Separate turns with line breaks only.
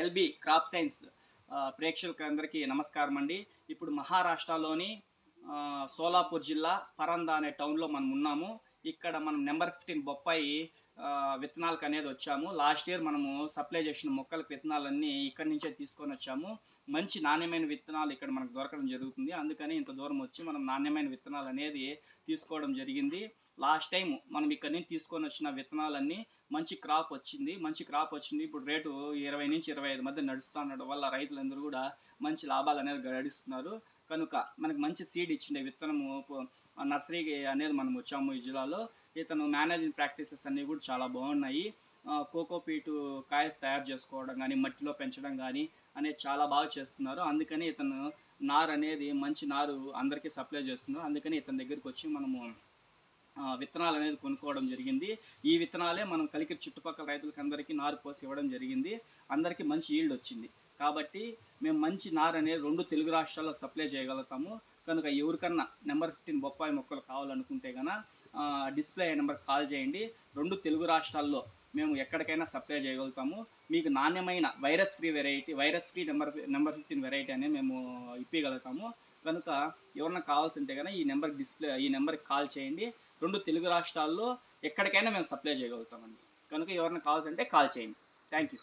LB crop science ప్రేక్షకులందరికీ నమస్కారం అండి. ఇప్పుడు మహారాష్ట్రలోని సోలాపూర్ జిల్లా పరందా అనే టౌన్లో మనం ఉన్నాము. ఇక్కడ మనం నెంబర్ 15 బొప్పాయి విత్తనాలకు అనేది వచ్చాము. లాస్ట్ ఇయర్ మనము సప్లై చేసిన మొక్కలకు విత్తనాలన్నీ ఇక్కడి నుంచే తీసుకొని వచ్చాము. మంచి నాణ్యమైన విత్తనాలు ఇక్కడ మనకు దొరకడం జరుగుతుంది. అందుకని ఇంత దూరం వచ్చి మనం నాణ్యమైన విత్తనాలు అనేది తీసుకోవడం జరిగింది. లాస్ట్ టైం మనం ఇక్కడి నుంచి తీసుకొని వచ్చిన విత్తనాలన్నీ మంచి క్రాప్ వచ్చింది. ఇప్పుడు రేటు 20 నుంచి 25 మధ్య నడుస్తుండడం వల్ల రైతులందరూ కూడా మంచి లాభాలు అనేది గడిస్తున్నారు. కనుక మనకు మంచి సీడ్ ఇచ్చిండే విత్తనము నర్సరీ అనేది మనం వచ్చాము ఈ జిల్లాలో. ఇతను మేనేజింగ్ ప్రాక్టీసెస్ అన్నీ కూడా చాలా బాగున్నాయి. కోకోపీటు కాయస్ తయారు చేసుకోవడం కానీ, మట్టిలో పెంచడం కానీ అనేది చాలా బాగా చేస్తున్నారు. అందుకని ఇతను నారు అనేది మంచి నారు అందరికీ సప్లై చేస్తున్నారు. అందుకని ఇతని దగ్గరికి వచ్చి మనము విత్తనాలు అనేది కొనుక్కోవడం జరిగింది. ఈ విత్తనాలే మనం కలికి చుట్టుపక్కల రైతులకు అందరికీ నారు పోసి ఇవ్వడం జరిగింది. అందరికీ మంచి ఈల్డ్ వచ్చింది. కాబట్టి మేము మంచి నారు అనేది 2 తెలుగు రాష్ట్రాల్లో సప్లై చేయగలుగుతాము. కనుక ఎవరికన్నా నెంబర్ 15 బొప్పాయి మొక్కలు కావాలనుకుంటే కనుక డిస్ప్లే నెంబర్కి కాల్ చేయండి. 2 తెలుగు రాష్ట్రాల్లో మేము ఎక్కడికైనా సప్లై చేయగలుగుతాము. మీకు నాణ్యమైన వైరస్ ఫ్రీ నెంబర్ 15 వెరైటీ అనేది మేము ఇప్పగలుగుతాము. కనుక ఎవరన్నా కావాల్సింటే కనుక ఈ నెంబర్కి కాల్ చేయండి. 2 తెలుగు రాష్ట్రాల్లో ఎక్కడికైనా మేము సప్లై చేయగలుగుతామండి. కనుక ఎవరైనా కావాల్సింటే కాల్ చేయండి. Thank you.